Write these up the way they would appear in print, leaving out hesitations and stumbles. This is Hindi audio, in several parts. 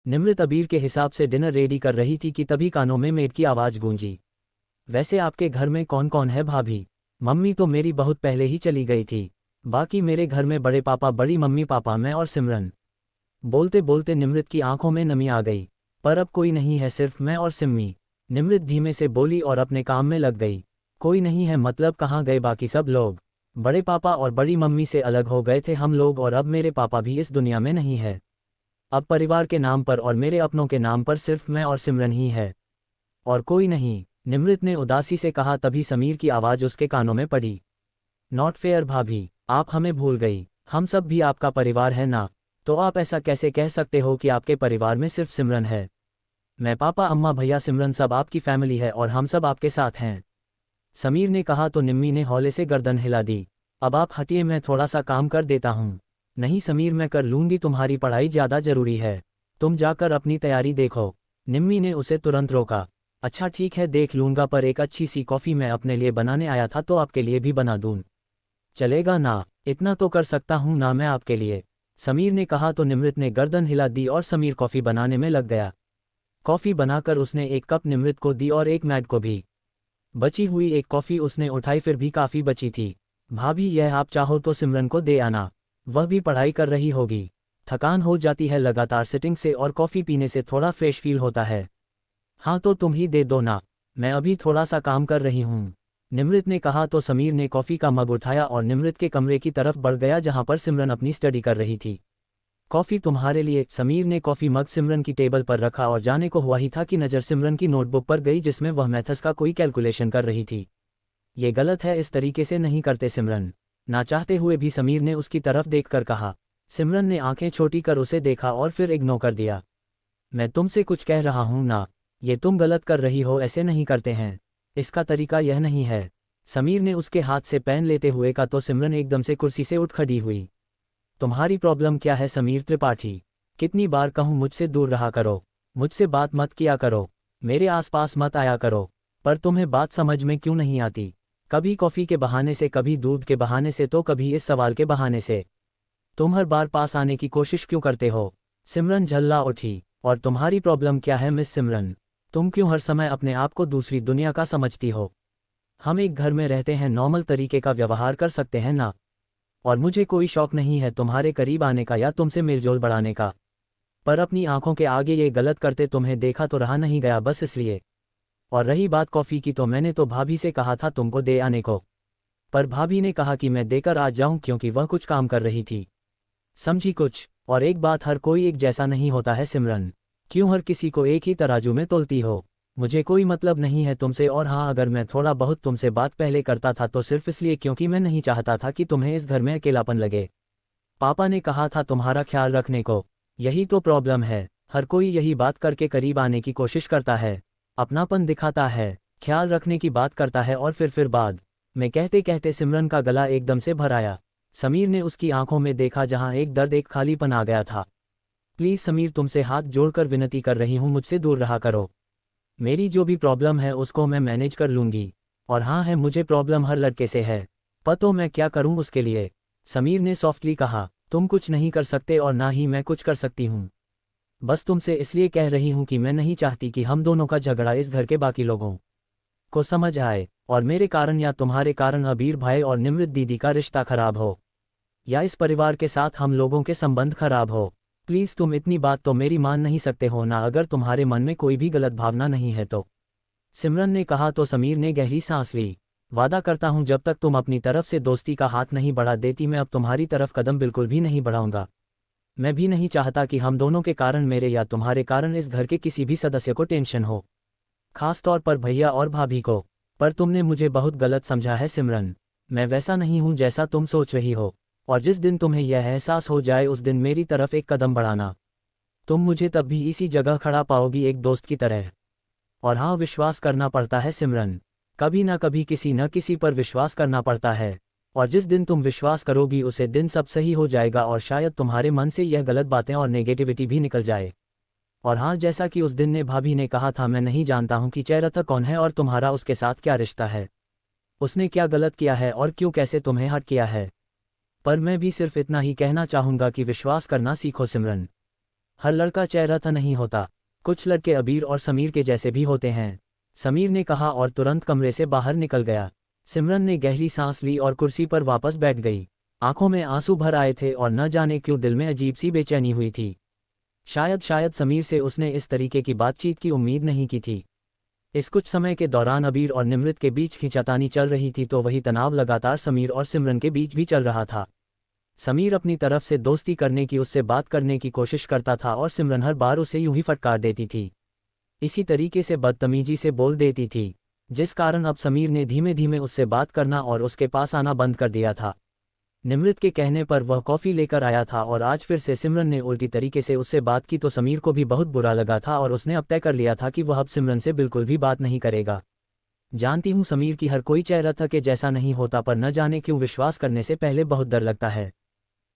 निमृत अबीर के हिसाब से डिनर रेडी कर रही थी कि तभी कानों में मेड की आवाज़ गूंजी। वैसे आपके घर में कौन कौन है भाभी? मम्मी तो मेरी बहुत पहले ही चली गई थी। बाकी मेरे घर में बड़े पापा, बड़ी मम्मी, पापा, मैं और सिमरन। बोलते बोलते निमृत की आंखों में नमी आ गई। पर अब कोई नहीं है, सिर्फ मैं और सिम्मी। निमृत धीमे से बोली और अपने काम में लग गई। कोई नहीं है मतलब कहाँ गए बाकी सब लोग? बड़े पापा और बड़ी मम्मी से अलग हो गए थे हम लोग, और अब मेरे पापा भी इस दुनिया में नहीं है। अब परिवार के नाम पर और मेरे अपनों के नाम पर सिर्फ मैं और सिमरन ही है, और कोई नहीं, निमृत ने उदासी से कहा। तभी समीर की आवाज़ उसके कानों में पड़ी। नॉट फेयर भाभी, आप हमें भूल गई। हम सब भी आपका परिवार है ना, तो आप ऐसा कैसे कह सकते हो कि आपके परिवार में सिर्फ सिमरन है? मैं, पापा, अम्मा, भैया, सिमरन सब आपकी फैमिली है और हम सब आपके साथ हैं। समीर ने कहा तो निम्मी ने हौले से गर्दन हिला दी। अब आप हटिए, मैं थोड़ा सा काम कर देता हूँ। नहीं समीर, मैं कर लूँगी, तुम्हारी पढ़ाई ज़्यादा ज़रूरी है। तुम जाकर अपनी तैयारी देखो। निम्मी ने उसे तुरंत रोका। अच्छा ठीक है, देख लूँगा, पर एक अच्छी सी कॉफ़ी मैं अपने लिए बनाने आया था तो आपके लिए भी बना दूँ। चलेगा ना? इतना तो कर सकता हूँ ना मैं आपके लिए, समीर ने कहा तो निमृत ने गर्दन हिला दी और समीर कॉफ़ी बनाने में लग गया। कॉफ़ी बनाकर उसने एक कप निमृत को दी और एक मैड को भी। बची हुई एक कॉफ़ी उसने उठाई, फिर भी काफ़ी बची थी। भाभी, यह आप चाहो तो सिमरन को दे आना, वह भी पढ़ाई कर रही होगी। थकान हो जाती है लगातार सिटिंग से, और कॉफ़ी पीने से थोड़ा फ्रेश फील होता है। हाँ तो तुम ही दे दो ना, मैं अभी थोड़ा सा काम कर रही हूँ, निमृत ने कहा तो समीर ने कॉफ़ी का मग उठाया और निमृत के कमरे की तरफ बढ़ गया जहाँ पर सिमरन अपनी स्टडी कर रही थी। कॉफ़ी तुम्हारे लिए। समीर ने कॉफ़ी मग सिमरन की टेबल पर रखा और जाने को हुआ ही था कि नज़र सिमरन की नोटबुक पर गई जिसमें वह मैथ्स का कोई कैलकुलेशन कर रही थी। ये गलत है, इस तरीके से नहीं करते सिमरन, ना चाहते हुए भी समीर ने उसकी तरफ देखकर कहा। सिमरन ने आंखें छोटी कर उसे देखा और फिर इग्नोर कर दिया। मैं तुमसे कुछ कह रहा हूँ ना, ये तुम गलत कर रही हो, ऐसे नहीं करते हैं, इसका तरीका यह नहीं है। समीर ने उसके हाथ से पेन लेते हुए कहा तो सिमरन एकदम से कुर्सी से उठ खड़ी हुई। तुम्हारी प्रॉब्लम क्या है समीर त्रिपाठी? कितनी बार कहूँ मुझसे दूर रहा करो, मुझसे बात मत किया करो, मेरे आसपास मत आया करो, पर तुम्हें बात समझ में क्यों नहीं आती? कभी कॉफ़ी के बहाने से, कभी दूध के बहाने से, तो कभी इस सवाल के बहाने से। तुम हर बार पास आने की कोशिश क्यों करते हो? सिमरन झल्ला उठी। और तुम्हारी प्रॉब्लम क्या है मिस सिमरन? तुम क्यों हर समय अपने आप को दूसरी दुनिया का समझती हो? हम एक घर में रहते हैं, नॉर्मल तरीके का व्यवहार कर सकते हैं ना? और मुझे कोई शौक नहीं है तुम्हारे करीब आने का या तुमसे मेलजोल बढ़ाने का, पर अपनी आंखों के आगे ये गलत करते तुम्हें देखा तो रहा नहीं गया, बस इसलिए। और रही बात कॉफ़ी की, तो मैंने तो भाभी से कहा था तुमको दे आने को, पर भाभी ने कहा कि मैं देकर आ जाऊं क्योंकि वह कुछ काम कर रही थी। समझी कुछ? और एक बात, हर कोई एक जैसा नहीं होता है सिमरन, क्यों हर किसी को एक ही तराजू में तोलती हो? मुझे कोई मतलब नहीं है तुमसे, और हाँ, अगर मैं थोड़ा बहुत तुमसे बात पहले करता था तो सिर्फ इसलिए क्योंकि मैं नहीं चाहता था कि तुम्हें इस घर में अकेलापन लगे। पापा ने कहा था तुम्हारा ख्याल रखने को, यही तो प्रॉब्लम है, हर कोई यही बात करके करीब आने की कोशिश करता है, अपनापन दिखाता है, ख्याल रखने की बात करता है, और फिर बाद में कहते कहते सिमरन का गला एकदम से भर आया। समीर ने उसकी आंखों में देखा जहां एक दर्द, एक खालीपन आ गया था। प्लीज़ समीर, तुमसे हाथ जोड़कर विनती कर रही हूँ, मुझसे दूर रहा करो। मेरी जो भी प्रॉब्लम है उसको मैं मैनेज कर लूँगी, और हाँ है, मुझे प्रॉब्लम हर लड़के से है, पतो मैं क्या करूँ उसके लिए? समीर ने सॉफ्टली कहा। तुम कुछ नहीं कर सकते और ना ही मैं कुछ कर सकती हूँ, बस तुमसे इसलिए कह रही हूँ कि मैं नहीं चाहती कि हम दोनों का झगड़ा इस घर के बाकी लोगों को समझ आए, और मेरे कारण या तुम्हारे कारण अबीर भाई और निमृत दीदी का रिश्ता खराब हो, या इस परिवार के साथ हम लोगों के संबंध खराब हो। प्लीज़, तुम इतनी बात तो मेरी मान नहीं सकते हो ना, अगर तुम्हारे मन में कोई भी गलत भावना नहीं है तो? सिमरन ने कहा तो समीर ने गहरी सांस ली। वादा करता हूँ जब तक तुम अपनी तरफ से दोस्ती का हाथ नहीं बढ़ा देती, मैं अब तुम्हारी तरफ कदम बिल्कुल भी नहीं बढ़ाऊंगा। मैं भी नहीं चाहता कि हम दोनों के कारण, मेरे या तुम्हारे कारण, इस घर के किसी भी सदस्य को टेंशन हो, खास तौर पर भैया और भाभी को। पर तुमने मुझे बहुत गलत समझा है सिमरन, मैं वैसा नहीं हूँ जैसा तुम सोच रही हो, और जिस दिन तुम्हें यह एहसास हो जाए उस दिन मेरी तरफ एक कदम बढ़ाना। तुम मुझे तब भी इसी जगह खड़ा पाओगी, एक दोस्त की तरह। और हाँ, विश्वास करना पड़ता है सिमरन, कभी ना कभी किसी न किसी पर विश्वास करना पड़ता है, और जिस दिन तुम विश्वास करोगी उसे दिन सब सही हो जाएगा, और शायद तुम्हारे मन से यह गलत बातें और नेगेटिविटी भी निकल जाए। और हाँ, जैसा कि उस दिन ने भाभी ने कहा था, मैं नहीं जानता हूँ कि चैरता कौन है और तुम्हारा उसके साथ क्या रिश्ता है, उसने क्या गलत किया है और क्यों कैसे तुम्हें हर्ट किया है, पर मैं भी सिर्फ इतना ही कहना चाहूँगा कि विश्वास करना सीखो सिमरन। हर लड़का चेहरा नहीं होता, कुछ लड़के अबीर और समीर के जैसे भी होते हैं, समीर ने कहा और तुरंत कमरे से बाहर निकल गया। सिमरन ने गहरी सांस ली और कुर्सी पर वापस बैठ गई। आंखों में आंसू भर आए थे और न जाने क्यों दिल में अजीब सी बेचैनी हुई थी। शायद समीर से उसने इस तरीके की बातचीत की उम्मीद नहीं की थी। इस कुछ समय के दौरान अबीर और निमृत के बीच खींचातानी चल रही थी, तो वही तनाव लगातार समीर और सिमरन के बीच भी चल रहा था। समीर अपनी तरफ से दोस्ती करने की, उससे बात करने की कोशिश करता था और सिमरन हर बार उसे यूं ही फटकार देती थी, इसी तरीके से बदतमीजी से बोल देती थी, जिस कारण अब समीर ने धीमे धीमे उससे बात करना और उसके पास आना बंद कर दिया था। निमृत के कहने पर वह कॉफ़ी लेकर आया था और आज फिर से सिमरन ने उल्टी तरीके से उससे बात की तो समीर को भी बहुत बुरा लगा था और उसने अब तय कर लिया था कि वह अब सिमरन से बिल्कुल भी बात नहीं करेगा। जानती हूँ समीर की हर कोई चेहरा था कि जैसा नहीं होता, पर न जाने क्यों विश्वास करने से पहले बहुत डर लगता है।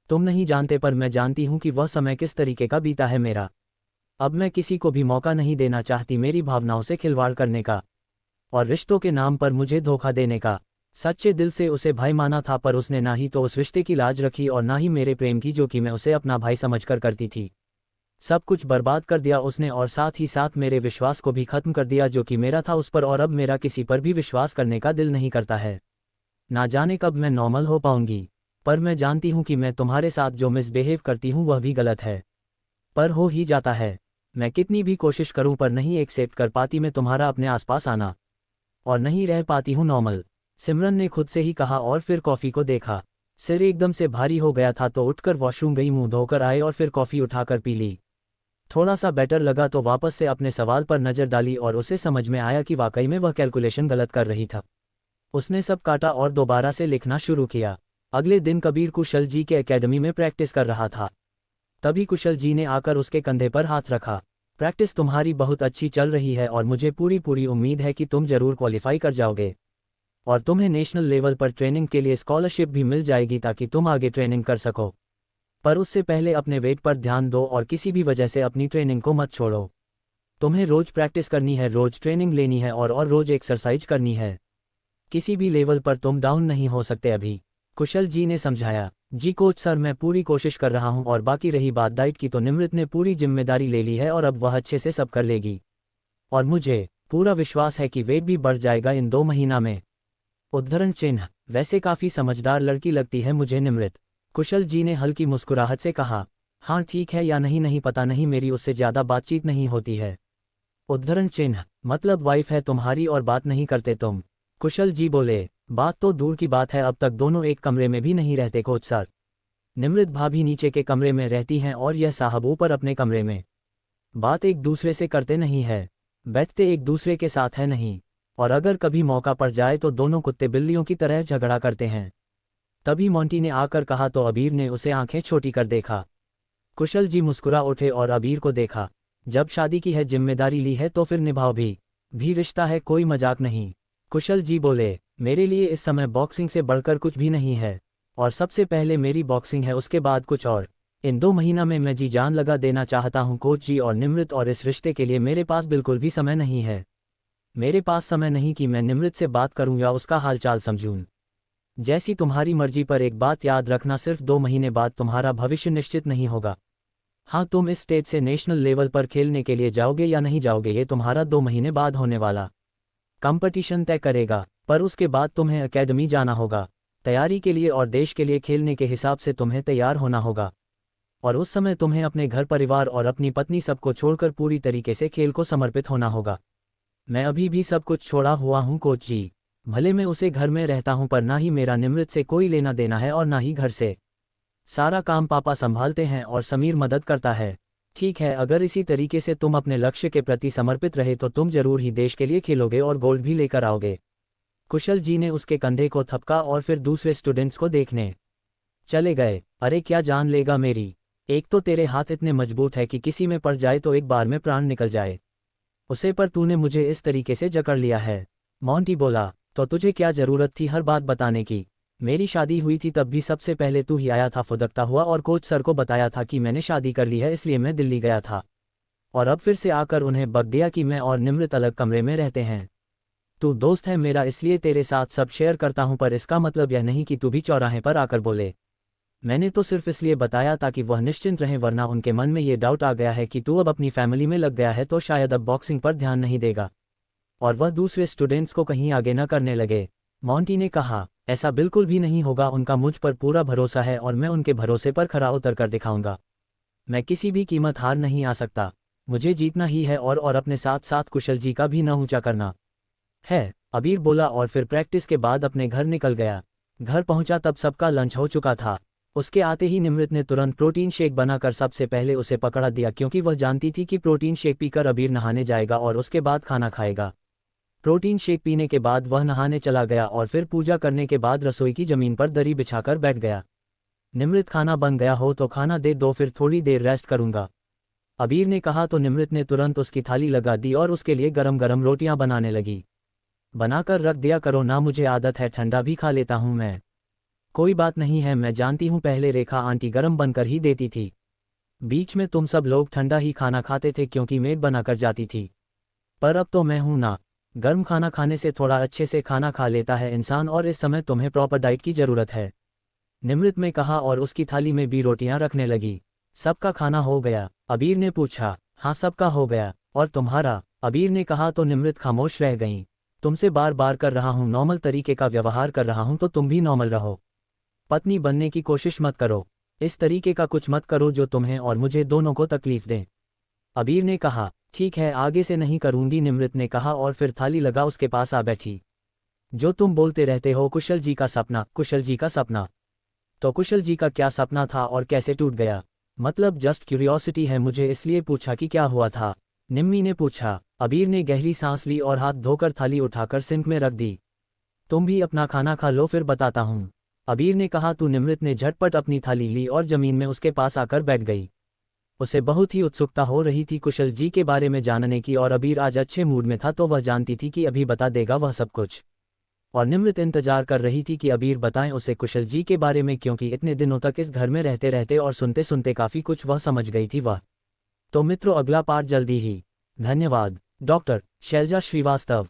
तुम नहीं जानते, पर मैं जानती हूँ कि वह समय किस तरीके का बीता है मेरा। अब मैं किसी को भी मौका नहीं देना चाहती मेरी भावनाओं से खिलवाड़ करने का और रिश्तों के नाम पर मुझे धोखा देने का। सच्चे दिल से उसे भाई माना था, पर उसने ना ही तो उस रिश्ते की लाज रखी और ना ही मेरे प्रेम की, जो कि मैं उसे अपना भाई समझकर करती थी। सब कुछ बर्बाद कर दिया उसने और साथ ही साथ मेरे विश्वास को भी खत्म कर दिया जो कि मेरा था उस पर, और अब मेरा किसी पर भी विश्वास करने का दिल नहीं करता है। ना जाने कब मैं नॉर्मल हो पाऊंगी, पर मैं जानती हूँ कि मैं तुम्हारे साथ जो मिसबिहेव करती हूँ वह भी गलत है, पर हो ही जाता है। मैं कितनी भी कोशिश करूं पर नहीं एक्सेप्ट कर पाती मैं तुम्हारा अपने आसपास आना, और नहीं रह पाती हूं नॉर्मल। सिमरन ने खुद से ही कहा और फिर कॉफ़ी को देखा। सिर एकदम से भारी हो गया था तो उठकर वॉशरूम गई, मुंह धोकर आए और फिर कॉफ़ी उठाकर पी ली। थोड़ा सा बेटर लगा तो वापस से अपने सवाल पर नज़र डाली और उसे समझ में आया कि वाकई में वह कैलकुलेशन गलत कर रही था। उसने सब काटा और दोबारा से लिखना शुरू किया। अगले दिन कबीर कुशल जी के एकेडमी में प्रैक्टिस कर रहा था। तभी कुशल जी ने आकर उसके कंधे पर हाथ रखा। प्रैक्टिस तुम्हारी बहुत अच्छी चल रही है और मुझे पूरी उम्मीद है कि तुम जरूर क्वालिफाई कर जाओगे और तुम्हें नेशनल लेवल पर ट्रेनिंग के लिए स्कॉलरशिप भी मिल जाएगी ताकि तुम आगे ट्रेनिंग कर सको। पर उससे पहले अपने वेट पर ध्यान दो और किसी भी वजह से अपनी ट्रेनिंग को मत छोड़ो। तुम्हें रोज प्रैक्टिस करनी है, रोज ट्रेनिंग लेनी है और रोज एक्सरसाइज करनी है। किसी भी लेवल पर तुम डाउन नहीं हो सकते अभी, कुशल जी ने समझाया। जी कोच सर, मैं पूरी कोशिश कर रहा हूं, और बाकी रही बात डाइट की तो निमृत ने पूरी जिम्मेदारी ले ली है और अब वह अच्छे से सब कर लेगी और मुझे पूरा विश्वास है कि वेट भी बढ़ जाएगा इन 2 महीना में। उद्धरण चिन्ह, वैसे काफ़ी समझदार लड़की लगती है मुझे निमृत, कुशल जी ने हल्की मुस्कुराहट से कहा। हाँ ठीक है या नहीं पता नहीं, मेरी उससे ज़्यादा बातचीत नहीं होती है। उद्धरण चिन्ह, मतलब वाइफ है तुम्हारी और बात नहीं करते तुम? कुशल जी बोले। बात तो दूर की बात है, अब तक दोनों एक कमरे में भी नहीं रहते कोच सर। निमृत भाभी नीचे के कमरे में रहती हैं और यह साहब ऊपर अपने कमरे में। बात एक दूसरे से करते नहीं है, बैठते एक दूसरे के साथ है नहीं, और अगर कभी मौका पड़ जाए तो दोनों कुत्ते बिल्लियों की तरह झगड़ा करते हैं। तभी मोंटी ने आकर कहा तो अबीर ने उसे आंखें छोटी कर देखा। कुशल जी मुस्कुरा उठे और अबीर को देखा। जब शादी की है, जिम्मेदारी ली है तो फिर निभाओ भी रिश्ता है, कोई मजाक नहीं। कुशल जी बोले, मेरे लिए इस समय बॉक्सिंग से बढ़कर कुछ भी नहीं है, और सबसे पहले मेरी बॉक्सिंग है, उसके बाद कुछ और। इन 2 महीना में मैं जी जान लगा देना चाहता हूं कोच जी और निमृत, और इस रिश्ते के लिए मेरे पास बिल्कुल भी समय नहीं है। मेरे पास समय नहीं कि मैं निमृत से बात करूं या उसका हालचाल समझूं। जैसी तुम्हारी मर्जी, पर एक बात याद रखना, सिर्फ 2 महीने बाद तुम्हारा भविष्य निश्चित नहीं होगा। हाँ, तुम इस स्टेज से नेशनल लेवल पर खेलने के लिए जाओगे या नहीं जाओगे ये तुम्हारा 2 महीने बाद होने वाला कंपटीशन तय करेगा, पर उसके बाद तुम्हें एकेडमी जाना होगा तैयारी के लिए, और देश के लिए खेलने के हिसाब से तुम्हें तैयार होना होगा। और उस समय तुम्हें अपने घर परिवार और अपनी पत्नी सबको छोड़कर पूरी तरीके से खेल को समर्पित होना होगा। मैं अभी भी सब कुछ छोड़ा हुआ हूँ कोच जी, भले मैं उसे घर में रहता हूँ, पर ना ही मेरा निमृत से कोई लेना देना है और ना ही घर से। सारा काम पापा संभालते हैं और समीर मदद करता है। ठीक है, अगर इसी तरीके से तुम अपने लक्ष्य के प्रति समर्पित रहे तो तुम जरूर ही देश के लिए खेलोगे और गोल्ड भी लेकर आओगे। कुशल जी ने उसके कंधे को थपका और फिर दूसरे स्टूडेंट्स को देखने चले गए। अरे क्या जान लेगा मेरी, एक तो तेरे हाथ इतने मजबूत है कि किसी में पड़ जाए तो एक बार में प्राण निकल जाए, उसे पर तूने मुझे इस तरीके से जकड़ लिया है। मोंटी बोला, तो तुझे क्या जरूरत थी हर बात बताने की? मेरी शादी हुई थी तब भी सबसे पहले तू ही आया था फुदकता हुआ, और कोच सर को बताया था कि मैंने शादी कर ली है इसलिए मैं दिल्ली गया था, और अब फिर से आकर उन्हें बक दिया कि मैं और निमृत अलग कमरे में रहते हैं। तू दोस्त है मेरा इसलिए तेरे साथ सब शेयर करता हूं, पर इसका मतलब यह नहीं कि तू भी चौराहे पर आकर बोले मैंने तो सिर्फ इसलिए बताया ताकि वह निश्चिंत रहें, वरना उनके मन में ये डाउट आ गया है कि तू अब अपनी फैमिली में लग गया है तो शायद अब बॉक्सिंग पर ध्यान नहीं देगा और वह दूसरे स्टूडेंट्स को कहीं आगे न करने लगे। मॉन्टी ने कहा, ऐसा बिल्कुल भी नहीं होगा, उनका मुझ पर पूरा भरोसा है और मैं उनके भरोसे पर खरा उतर कर दिखाऊंगा। मैं किसी भी कीमत हार नहीं आ सकता, मुझे जीतना ही है और अपने साथ साथ कुशल जी का भी न ऊंचा करना है, अबीर बोला और फिर प्रैक्टिस के बाद अपने घर निकल गया। घर पहुंचा तब सबका लंच हो चुका था। उसके आते ही निमृत ने तुरंत प्रोटीन शेक बनाकर सबसे पहले उसे पकड़ा दिया, क्योंकि वह जानती थी कि प्रोटीन शेक पीकर अबीर नहाने जाएगा और उसके बाद खाना खाएगा। प्रोटीन शेक पीने के बाद वह नहाने चला गया और फिर पूजा करने के बाद रसोई की जमीन पर दरी बिछाकर बैठ गया। निमृत, खाना बन गया हो तो खाना दे दो, फिर थोड़ी देर रेस्ट करूंगा, अबीर ने कहा तो निमृत ने तुरंत उसकी थाली लगा दी और उसके लिए गरम गरम रोटियां बनाने लगी। बनाकर रख दिया करो ना, मुझे आदत है, ठंडा भी खा लेता हूं मैं। कोई बात नहीं है, मैं जानती हूं, पहले रेखा आंटी गरम बनकर ही देती थी। बीच में तुम सब लोग ठंडा ही खाना खाते थे क्योंकि मेड बनाकर जाती थी, पर अब तो मैं हूं ना, गर्म खाना खाने से थोड़ा अच्छे से खाना खा लेता है इंसान और इस समय तुम्हें प्रॉपर डाइट की ज़रूरत है, निमृत में कहा और उसकी थाली में भी रोटियां रखने लगी। सबका खाना हो गया? अबीर ने पूछा। हाँ, सबका हो गया। और तुम्हारा? अबीर ने कहा तो निमृत खामोश रह गईं। तुमसे बार बार कर रहा हूं, नॉर्मल तरीके का व्यवहार कर रहा हूं तो तुम भी नॉर्मल रहो। पत्नी बनने की कोशिश मत करो, इस तरीके का कुछ मत करो जो तुम्हें और मुझे दोनों को तकलीफ दे, अबीर ने कहा। ठीक है, आगे से नहीं करूंगी, निमृत ने कहा और फिर थाली लगा उसके पास आ बैठी। जो तुम बोलते रहते हो कुशल जी का सपना, कुशल जी का सपना, तो कुशल जी का क्या सपना था और कैसे टूट गया? मतलब जस्ट क्यूरियोसिटी है, मुझे इसलिए पूछा कि क्या हुआ था, निम्मी ने पूछा। अबीर ने गहरी सांस ली और हाथ धोकर थाली उठाकर सिंक में रख दी। तुम भी अपना खाना खा लो फिर बताता हूँ, अबीर ने कहा। तो निमृत ने झटपट अपनी थाली ली और जमीन में उसके पास आकर बैठ गई। उसे बहुत ही उत्सुकता हो रही थी कुशल जी के बारे में जानने की और अबीर आज अच्छे मूड में था तो वह जानती थी कि अभी बता देगा वह सब कुछ। और निमृत इंतजार कर रही थी कि अबीर बताएं उसे कुशल जी के बारे में, क्योंकि इतने दिनों तक इस घर में रहते रहते और सुनते सुनते काफ़ी कुछ वह समझ गई थी वह। तो मित्रों, अगला पार्ट जल्दी ही। धन्यवाद। डॉक्टर शैलजा श्रीवास्तव।